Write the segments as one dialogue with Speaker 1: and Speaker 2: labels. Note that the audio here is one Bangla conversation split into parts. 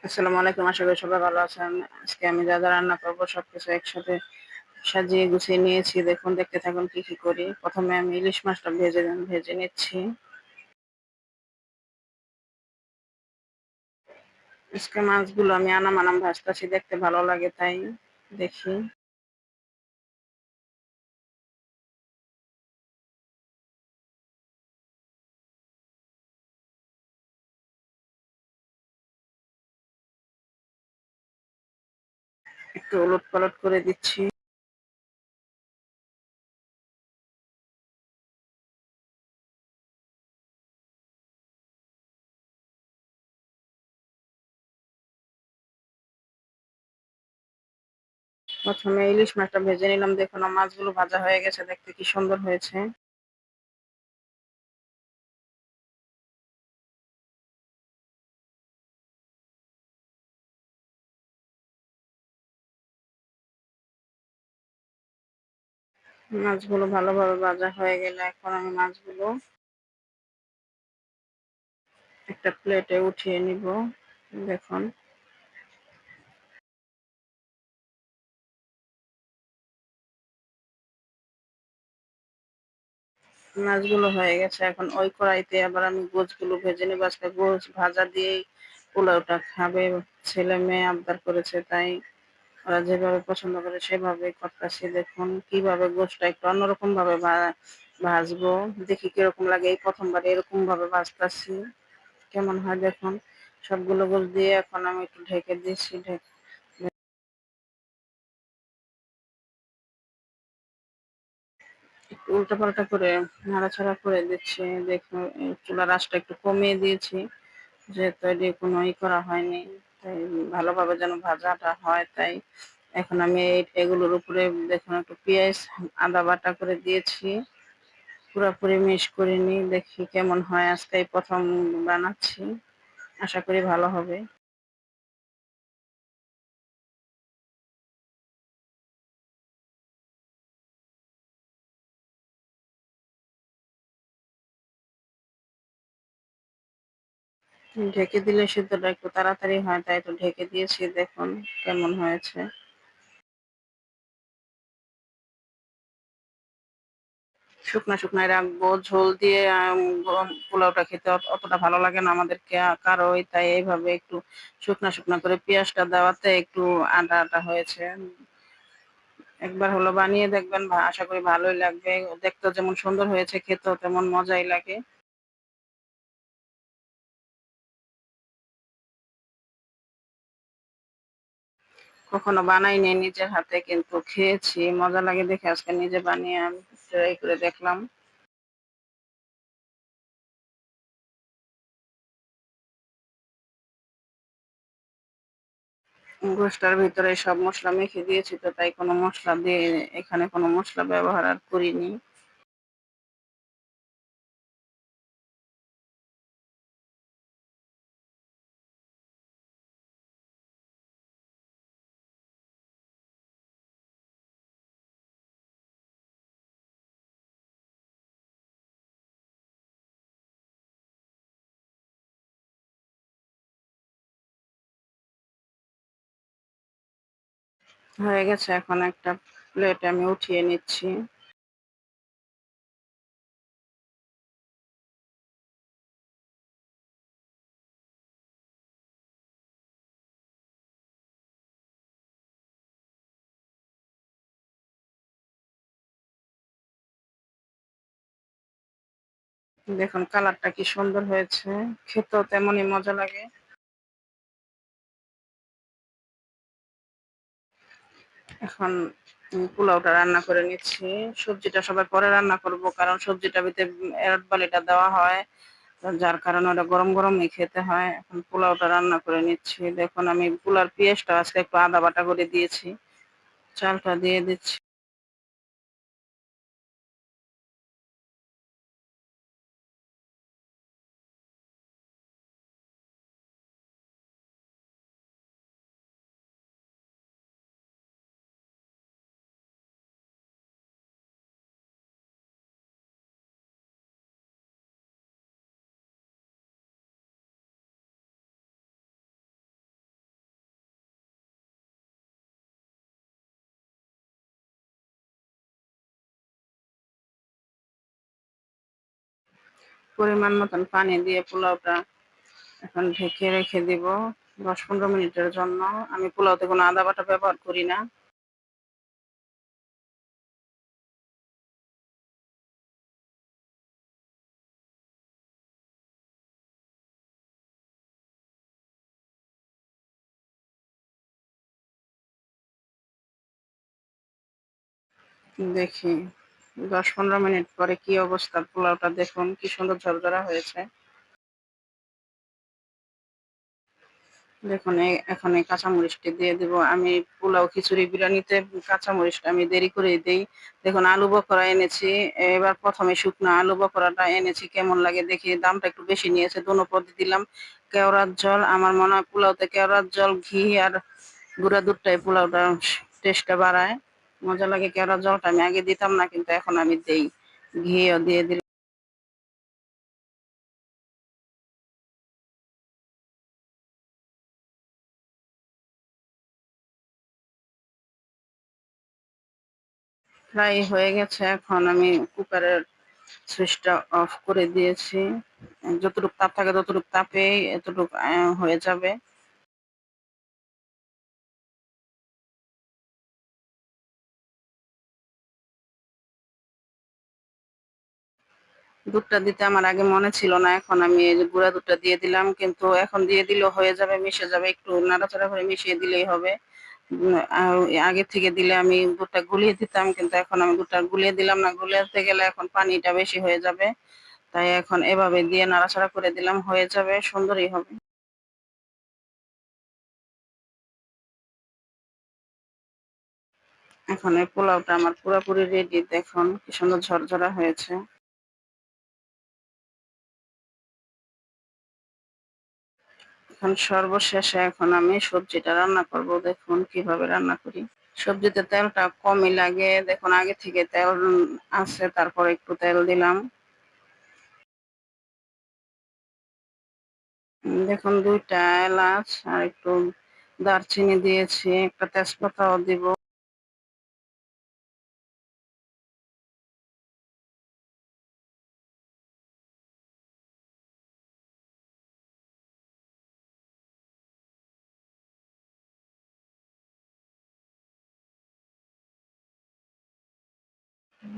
Speaker 1: আসসালামু আলাইকুম। আশা করি সবাই ভালো আছেন। আজকে আমি যা রান্না করব সবকিছু একসাথে সাজিয়ে গুছিয়ে নিয়েছি। দেখুন, দেখতে থাকুন কি করি। ১ম এ আমি ইলিশ মাছটা ভেজে নিচ্ছি। আজকে মাছগুলো আমি আনাম ভাজতাছি, দেখতে ভালো লাগে তাই। দেখি। একটু ওলটপালট করে দিচ্ছি। প্রথমে ইলিশ মাছটা ভেজে নিলাম। দেখুন মাছগুলো ভাজা হয়ে গেছে। দেখতে কি সুন্দর হয়েছে। মাছগুলো ভালোভাবে ভাজা হয়ে গেলে এখন আমি মাছগুলো একটা প্লেটে উঠিয়ে নিব। দেখুন। মাছগুলো হয়ে গেছে। এখন ওই কড়াইতে আবার আমি গোছগুলো ভেজে নেবো। আজকে গোছ ভাজা দিয়েই পোলাওটা খাবে। ছেলে-মেয়ে আবদার করেছে তাই ওরা যেভাবে পছন্দ করে সেভাবেই করতাছি। দেখুন কিভাবে গোছটা একটু অন্যরকম ভাবে ভাজবো। দেখি কিরকম লাগে। এই ১ম বার এরকম ভাবে ভাজতাছি। কেমন হয় দেখুন। সবগুলো গোছ দিয়ে এখন আমি একটু ঢেকে দিয়েছি। একটু উল্টাপাল্টা করে নাড়াচাড়া করে দিচ্ছি। দেখুন চুলার আঁচটা একটু কমিয়ে দিয়েছি। যেহেতু এটি কোনো করা হয়নি, তাই ভালোভাবে যেন ভাজাটা হয় তাই এখন আমি এগুলোর উপরে দেখুন একটু পেঁয়াজ, আদা বাটা করে দিয়েছি। পুরাপুরি মিক্স করিনি। দেখি কেমন হয়। আজকে এই ১ম বানাচ্ছি। আশা করি ভালো হবে। ঢেকে দিলে সিদ্ধটা একটু তাড়াতাড়ি হয় তাই একটু ঢেকে দিয়েছি। দেখুন কেমন হয়েছে। শুকনায় রাখবো। ঝোল দিয়ে গরম পোলাওটা খেতে অতটা ভালো লাগে না আমাদের কারোই। তাই এইভাবে একটু শুকনা করে পেঁয়াজটা দেওয়াতে একটু আটা হয়েছে। একবার হলো বানিয়ে দেখবেন। আশা করি ভালোই লাগবে। দেখতেও যেমন সুন্দর হয়েছে, খেতেও তেমন মজাই লাগে। কখনো বানাইনি নিজের হাতে, কিন্তু খেয়েছি। মজা লাগে দেখে আজকে নিজে বানিয়ে আমি ট্রাই করে দেখলাম। গোশটার ভিতরে সব মসলা মেখে দিয়েছি তো তাই কোনো মসলা দিয়ে এখানে কোনো মসলা ব্যবহার আর করিনি। হয়ে গেছে। এখন একটা প্লেটে আমি উঠিয়ে নিচ্ছি। দেখুন কালারটা কি সুন্দর হয়েছে। খেতেও তেমনই মজা লাগে। এখন পোলাওটা রান্না করে নিচ্ছি। সবজিটা সবার পরে রান্না করব। কারণ সবজিটার ভিতরে এরট বালিটা দেওয়া হয়। যার কারণে ওটা গরমই খেতে হয়। এখন পোলাওটা রান্না করে নিচ্ছি। দেখুন আমি পোলাওর পেঁয়াজটা আজকে একটু আদা বাটা করে দিয়েছি। চালটা দিয়ে দিচ্ছি। পরিমাণ মতন পানি দিয়ে পোলাওটা এখন ঢেকে রেখে দিব 10-15 মিনিটের জন্য। আমি পোলাওতে কোনো আদা বাটা ব্যবহার করি না। দেখি 10-15 মিনিট পরে কি অবস্থা, পোলাওটা দেখুন কি সুন্দর ঝরঝরা হয়েছে। দেখুন এখন এই কাঁচামরিচটি দিয়ে দিব। আমি পোলাও, খিচুড়ি, বিরিয়ানিতে কাঁচামরিচটা আমি দেরি করে দেই। দেখুন আলু বখরা এনেছি। এবার ১ম এ শুকনা আলু বখরাটা এনেছি। কেমন লাগে দেখি। দামটা একটু বেশি নিয়েছে। দোনো পদ দিলাম কেওড়ার জল। আমার মনে হয় পোলাওতে কেওড়ার জল, ঘি আর গুঁড়া দুধটাই পোলাওটা টেস্টটা বাড়ায়। মজা লাগে। কেওড়ার জলটা আমি আগে দিতাম না, কিন্তু এখন আমি দেই। ঘিও দিয়ে দিলাম। প্রায় হয়ে গেছে। এখন আমি কুকারের সুইচটা অফ করে দিয়েছি। যতটুক তাপ থাকে ততটুক তাপেই এতটুক হয়ে যাবে। দুধটা দিতে আমার আগে মনে ছিল না। এখন আমি এই যে গুঁড়া দুধটা দিয়ে দিলাম। কিন্তু এখন দিয়ে দিলেও হয়ে যাবে, মিশে যাবে। একটু নাড়াচাড়া করে মিশিয়ে দিলেই হবে। আর আগে থেকে দিলে আমি দুধটা গুলিয়ে দিতাম, কিন্তু এখন আমি দুধটা গুলিয়ে দিলাম না। গুলাতে গেলে এখন পানিটা বেশি হয়ে যাবে। তাই এখন এভাবে দিয়ে নাড়াচাড়া করে দিলাম, হয়ে যাবে, সুন্দরই হবে। এখন এই পোলাওটা আমার পুরোপুরি রেডি। দেখুন কি সুন্দর ঝরঝরা হয়েছে। এখন সর্বশেষে এখন আমি সবজিটা রান্না করব। দেখুন কিভাবে রান্না করি। সবজিতে তেলটা কমই লাগে। দেখুন আগে থেকে তেল আছে, তারপরে একটু তেল দিলাম। দেখুন ২টা এলাচ আর একটু দারচিনি দিয়েছি, একটা তেজপাতাও দিব।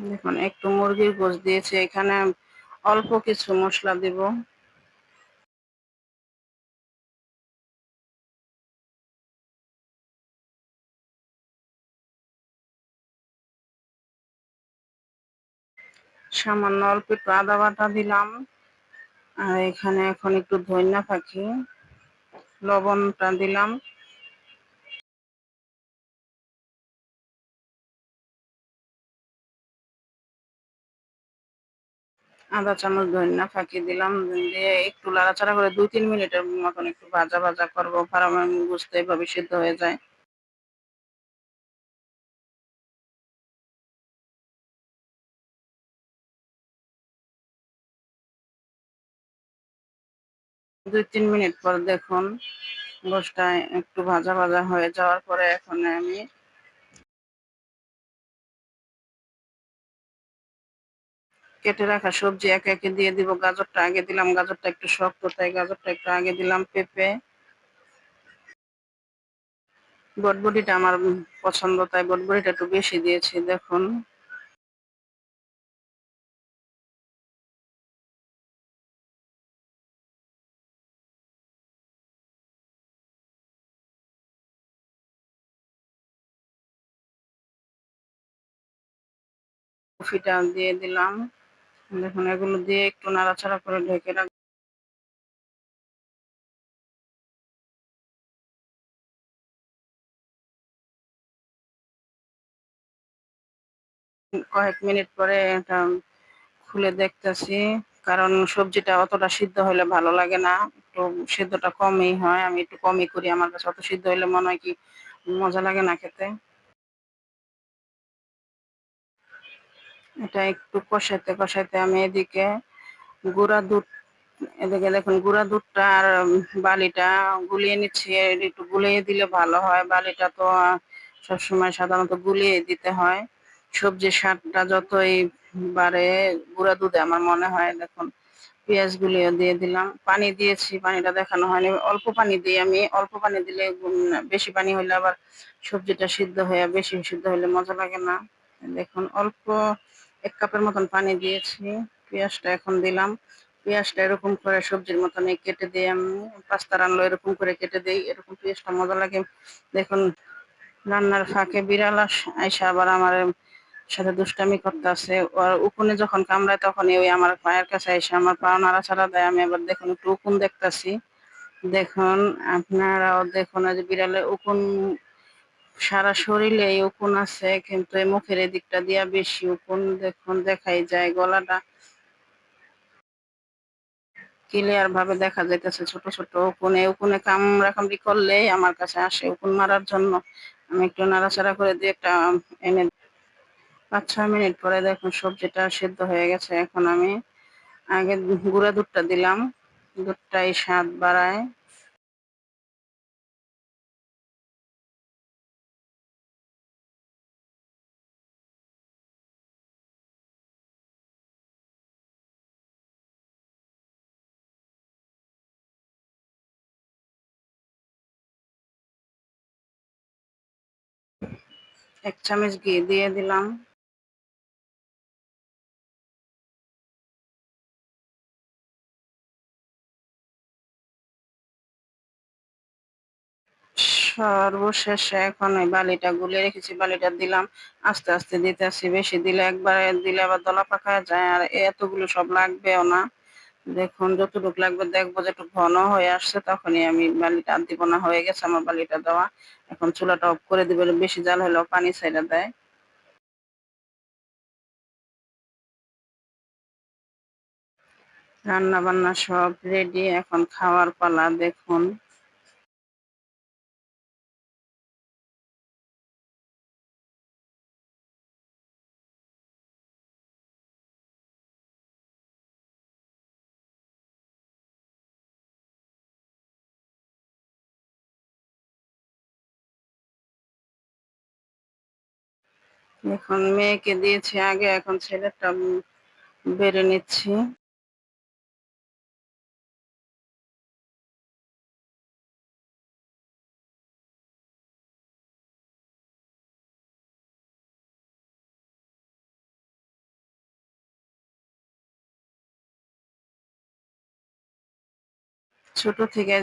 Speaker 1: দেখুন একটু মুরগির গোশত দিয়েছি এখানে, অল্প কিছু মসলা দিব। সামান্য অল্প একটু আদা বাটা দিলাম। আর এখানে এখন একটু ধনিয়া পাখি, লবণটা দিলাম। ১/২ চামচ ধনিয়া ফাঁকি দিলাম। দিয়ে একটু নাড়াচাড়া করে ২-৩ মিনিটের মতন একটু ভাজা ভাজা করবো। ফার্ম গোশত এভাবে সিদ্ধ হয়ে যায়। ২-৩ মিনিট পর দেখুন গোশতটা একটু ভাজা ভাজা হয়ে যাওয়ার পরে এখন আমি কেটে রাখা সবজি একে একে দিয়ে দিব। গাজরটা আগে দিলাম। গাজরটা একটু শক্ত, তাই গাজরটা একটু আগে দিলাম। পেঁপে, বটবটিটা আমার পছন্দ, তাই বটবটিটা একটু বেশি দিয়েছি। দেখুন কফিটা দিয়ে দিলাম। দেখুন এগুলো দিয়ে একটু নাড়াচাড়া করে ঢেকে রাখবো। কয়েক মিনিট পরে এটা খুলে দেখতেছি, কারণ সবজিটা অতটা সিদ্ধ হলে ভালো লাগে না। একটু সিদ্ধটা কমই হয়। আমি একটু কমই করি। আমার কাছে অত সিদ্ধ হলে মনে হয় কি মজা লাগে না খেতে। এটা একটু কষাইতে কষাইতে আমি এদিকে গুঁড়া দুধ, এদিকে দেখুন গুঁড়া দুধটা আর বালিটা গুলিয়ে নিচ্ছি। একটু গুলিয়ে দিলে ভালো হয়। বালিটা তো সবসময় সাধারণত গুলিয়ে দিতে হয়। সবজির স্বাদটা যতই বাড়ে গুঁড়া দুধে আমার মনে হয়। দেখুন পেঁয়াজগুলিও দিয়ে দিলাম, পানি দিয়েছি, পানিটা দেখানো হয়নি, অল্প পানি দিই আমি। অল্প পানি দিলে বেশি পানি হলে আবার সবজিটা সিদ্ধ হয়ে, বেশি সিদ্ধ হলে মজা লাগে না। দেখুন অল্প 1 কাপের মতন পানি দিয়েছি। পেঁয়াজটা এখন দিলাম। পেঁয়াজটা এরকম করে সবজির মতন কেটে দিই আমি, পাস্তা রান্নাও এরকম করে কেটে দিই, এরকম পেঁয়াজটা মজা লাগে। দেখুন রান্নার ফাঁকে বিড়াল আইসা আবার আমার সাথে দুষ্টামি করতেছে। ওর উকুনে যখন কামড়ায় তখনই ওই আমার পায়ের কাছে এসে আমার পা নাড়াচাড়া দেয়। আমি আবার দেখুন একটু উকুন দেখতাছি। দেখুন আপনারাও দেখুন যে বিড়ালের উকুন, সারা শরীরে এই উকুন আছে, কিন্তু এই মুখের এদিকটা দিয়া বেশি উকুন। দেখুন দেখাই যায়, গলাটা ক্লিয়ার ভাবে দেখা যাইতেছে, ছোট ছোট উকুন। এই উকুনে কামড়াকামড়ি করলেই আমার কাছে আসে উকুন মারার জন্য। আমি একটু নাড়াচাড়া করে দিয়ে একটা এনে 5-6 মিনিট পরে দেখুন সবজিটা সিদ্ধ হয়ে গেছে। এখন আমি আগে গুঁড়া দুধটা দিলাম, দুধটাই স্বাদ বাড়ায়। এক চামচ ঘি দিয়ে দিলাম। সর্বশেষে এখন ওই বালিটা গুলিয়ে রেখেছি, বালিটা দিলাম। আস্তে আস্তে দিতেছি, বেশি দিলে একবারে দিলে আবার দলা পাকা যায়, আর এতগুলো সব লাগবেও না। দেখুন যতটুকু লাগবে, দেখবো যে একটু ঘন হয়ে আসছে তখনই আমি বালিটা আর দিব না। হয়ে গেছে আমার বালিটা দেওয়া। এখন চুলাটা অফ করে দিবে, বেশি জাল হলেও পানি ছেড়ে দেয়। রান্না বান্না সব রেডি, এখন খাওয়ার পালা। দেখুন দেখুন মেয়েকে দিয়েছি আগে, এখন ছেলেটা বেড়ে নিচ্ছি। ছোট থেকে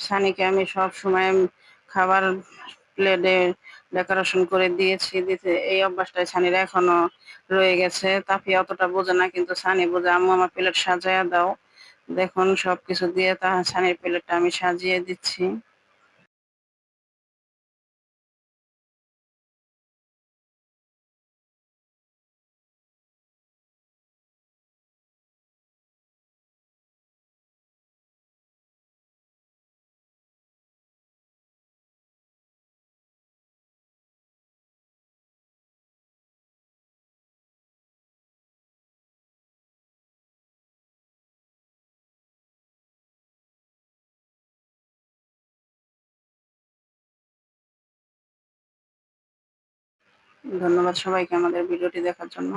Speaker 1: সানিকে আমি সব সময় খাবার প্লেটে ডেকোরেশন করে দিয়েছি, দিতে এই অভ্যাসটাই সানির এখনো রয়ে গেছে। তাফি অতটা বোঝে না, কিন্তু সানি বোঝে, আম্মু আমার প্লেট সাজায়া দাও। দেখুন সবকিছু দিয়ে সানির প্লেটটা আমি সাজিয়ে দিচ্ছি। ধন্যবাদ সবাইকে আমাদের ভিডিওটি দেখার জন্য।